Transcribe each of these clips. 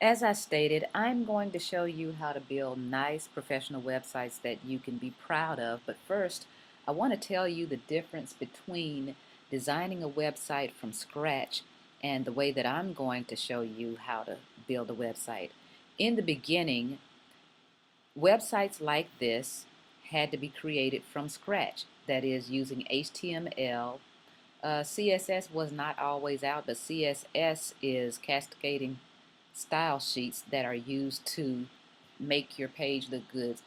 As I stated, I'm going to show you how to build nice professional websites that you can be proud of. But first, I want to tell you the difference between designing a website from scratch and the way that I'm going to show you how to build a website. In the beginning, websites like this had to be created from scratch, that is, using HTML. CSS was not always out, but CSS is cascading style sheets that are used to make your page look good.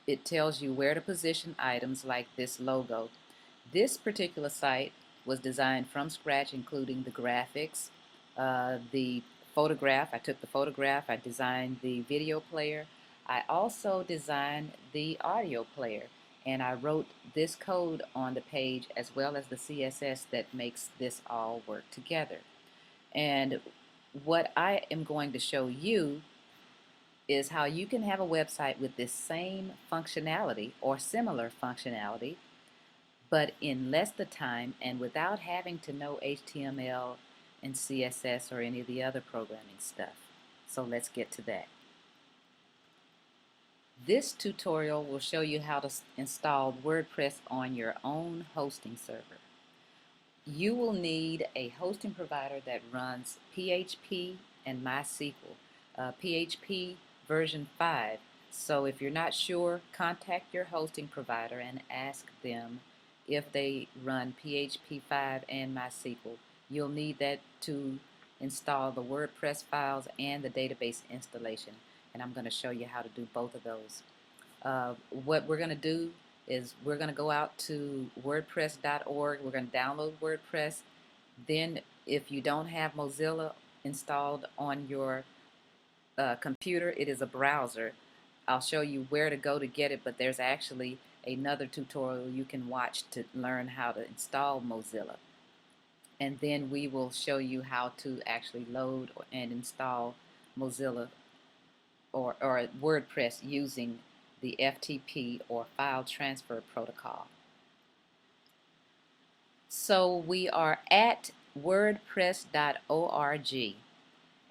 It tells you where to position items like this logo. This particular site was designed from scratch, including the graphics, the photograph. I took the photograph, I designed the video player. I also designed the audio player, and I wrote this code on the page as well as the CSS that makes this all work together. And what I am going to show you is how you can have a website with this same functionality or similar functionality, but in less the time and without having to know HTML and CSS or any of the other programming stuff. So let's get to that. This tutorial will show you how to install WordPress on your own hosting server. You will need a hosting provider that runs PHP and MySQL, PHP version 5. So if you're not sure, contact your hosting provider and ask them if they run PHP 5 and MySQL. You'll need that to install the WordPress files and the database installation, and I'm going to show you how to do both of those. What we're going to do is we're going to go out to wordpress.org. We're going to download WordPress. Then if you don't have Mozilla installed on your computer, it is a browser. I'll show you where to go to get it, but there's actually another tutorial you can watch to learn how to install Mozilla. And then we will show you how to actually load and install Mozilla or WordPress using the FTP or file transfer protocol. So we are at wordpress.org,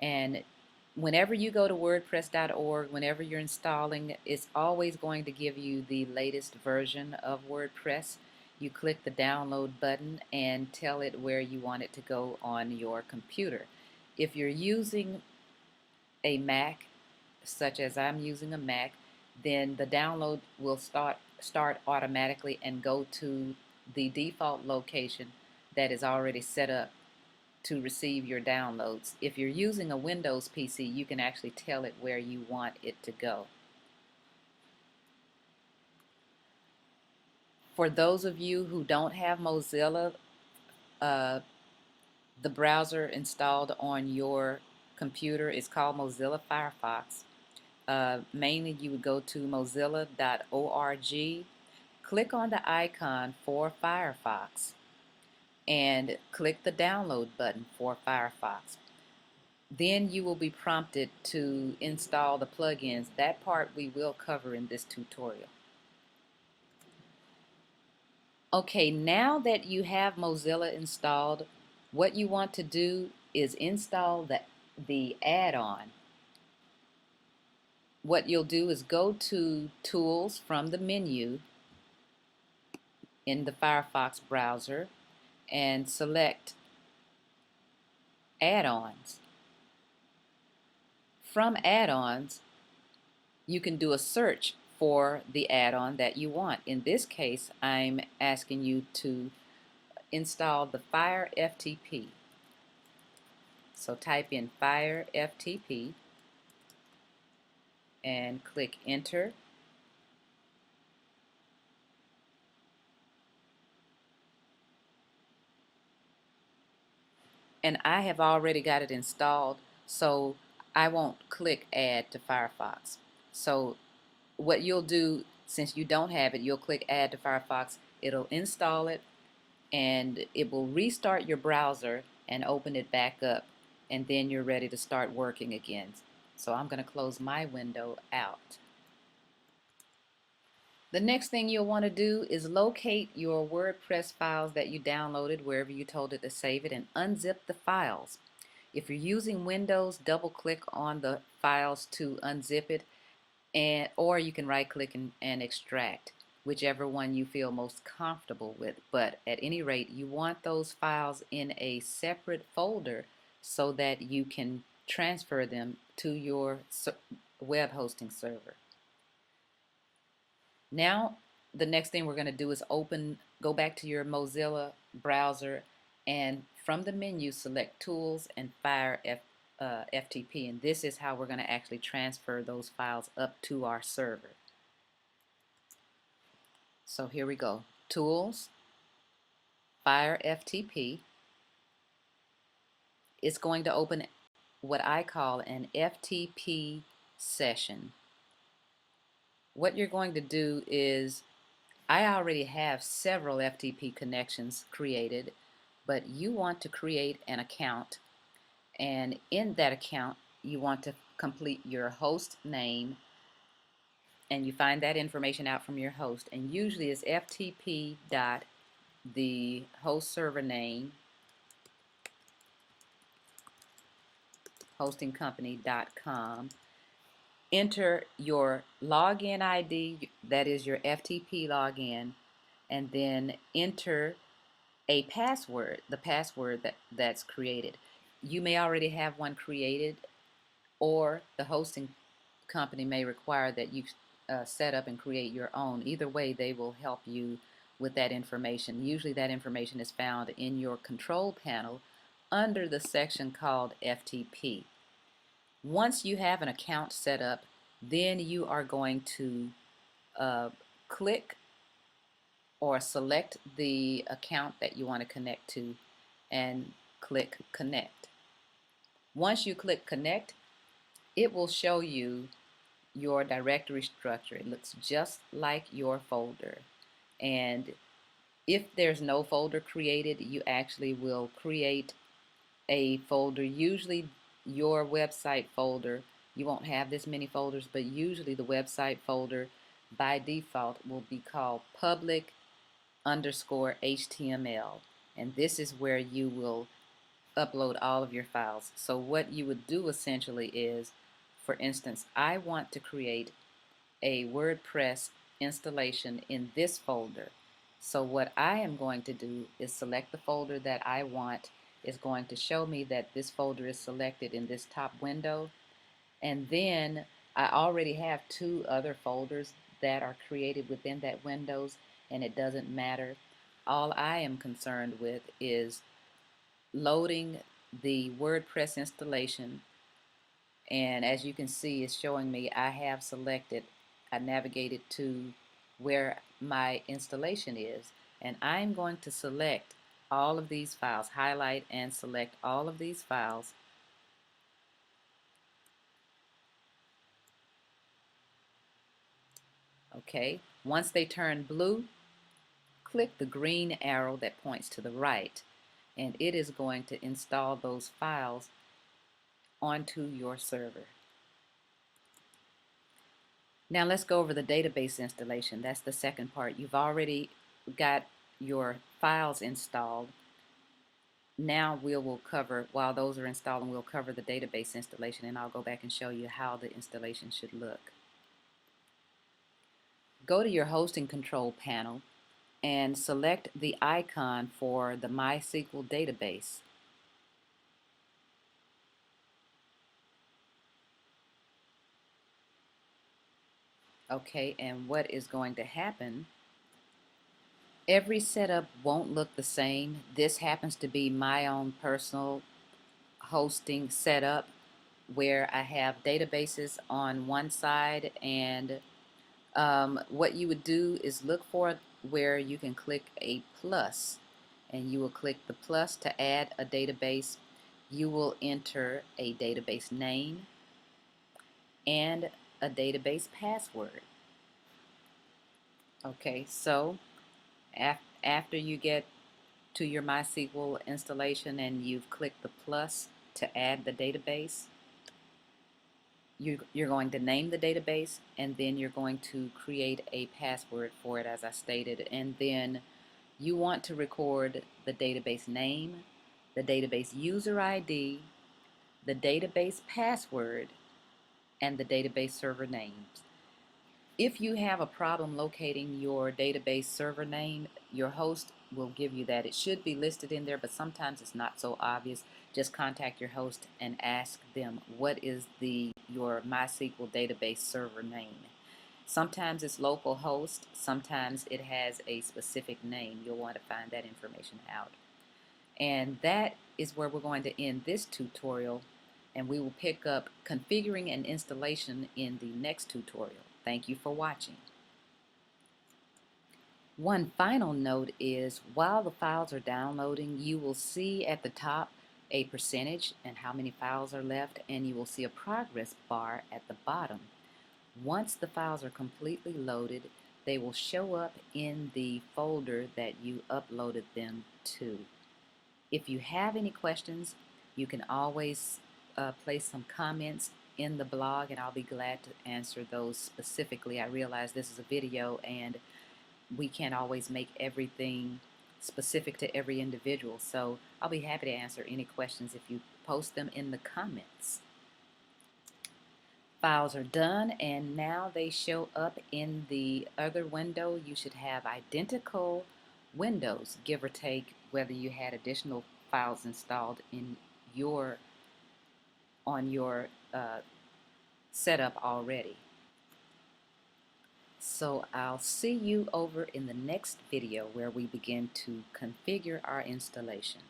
and whenever you go to wordpress.org, whenever you're installing, it's always going to give you the latest version of WordPress. You click the download button and tell it where you want it to go on your computer. If you're using a Mac, such as I'm using a Mac, then the download will start automatically and go to the default location that is already set up to receive your downloads. If you're using a Windows PC, you can actually tell it where you want it to go. For those of you who don't have Mozilla, the browser installed on your computer is called Mozilla Firefox. Mainly you would go to mozilla.org, click on the icon for Firefox, and click the download button for Firefox. Then you will be prompted to install the plugins. That part we will cover in this tutorial. Okay, now that you have Mozilla installed, what you want to do is install the add-on. What you'll do is go to Tools from the menu in the Firefox browser and select Add-ons. From Add-ons, you can do a search for the add-on that you want. In this case, I'm asking you to install the Fire FTP. So type in Fire FTP and click Enter. And I have already got it installed, so I won't click Add to Firefox. So what you'll do, since you don't have it, you'll click Add to Firefox. It'll install it, and it will restart your browser and open it back up, and then you're ready to start working again. So I'm going to close my window out. The next thing you'll want to do is locate your WordPress files that you downloaded wherever you told it to save it and unzip the files. If you're using Windows, double click on the files to unzip it, or you can right click and extract, whichever one you feel most comfortable with. But at any rate, you want those files in a separate folder so that you can transfer them to your web hosting server. Now, the next thing we're going to do is go back to your Mozilla browser, and from the menu, select Tools and Fire FTP. And this is how we're going to actually transfer those files up to our server. So here we go. Tools, Fire FTP. It's going to open what I call an FTP session. What you're going to do is, I already have several FTP connections created, but you want to create an account, and in that account you want to complete your host name, and you find that information out from your host, and usually it's FTP dot the host server name hostingcompany.com. Enter your login ID, that is your FTP login, and then enter a password, the password that's created. You may already have one created, or the hosting company may require that you set up and create your own. Either way, they will help you with that information. Usually that information is found in your control panel under the section called FTP. Once you have an account set up, then you are going to click or select the account that you want to connect to and click Connect. Once you click Connect, it will show you your directory structure. It looks just like your folder. And if there's no folder created, you actually will create a folder. Usually your website folder, you won't have this many folders, but usually the website folder by default will be called public_HTML, and this is where you will upload all of your files. So what you would do essentially is, for instance, I want to create a WordPress installation in this folder. So what I am going to do is select the folder that I want. It's going to show me that this folder is selected in this top window, and then I already have two other folders that are created within that windows, and it doesn't matter. All I am concerned with is loading the WordPress installation, and as you can see, it's showing me I have selected, I navigated to where my installation is, and I'm going to select all of these files, highlight and select all of these files. Okay, once they turn blue, click the green arrow that points to the right, and it is going to install those files onto your server. Now let's go over the database installation. That's the second part. You've already got your files installed. Now we will cover, while those are installing, we'll cover the database installation, and I'll go back and show you how the installation should look. Go to your hosting control panel and select the icon for the MySQL database. Okay, and what is going to happen, every setup won't look the same. This happens to be my own personal hosting setup where I have databases on one side, and what you would do is look for where you can click a plus, and you will click the plus to add a database. You will enter a database name and a database password. Okay, so after you get to your MySQL installation and you've clicked the plus to add the database, you're going to name the database, and then you're going to create a password for it, as I stated, and then you want to record the database name, the database user ID, the database password, and the database server names. If you have a problem locating your database server name, your host will give you that. It should be listed in there, but sometimes it's not so obvious. Just contact your host and ask them what is your MySQL database server name. Sometimes it's localhost, sometimes it has a specific name. You'll want to find that information out. And that is where we're going to end this tutorial, and we will pick up configuring an installation in the next tutorial. Thank you for watching. One final note is while the files are downloading, you will see at the top a percentage and how many files are left, and you will see a progress bar at the bottom. Once the files are completely loaded, they will show up in the folder that you uploaded them to. If you have any questions, you can always place some comments in the blog, and I'll be glad to answer those specifically. I realize this is a video and we can't always make everything specific to every individual, so I'll be happy to answer any questions if you post them in the comments. Files are done, and now they show up in the other window. You should have identical windows, give or take, whether you had additional files installed in on your setup already. So I'll see you over in the next video where we begin to configure our installation.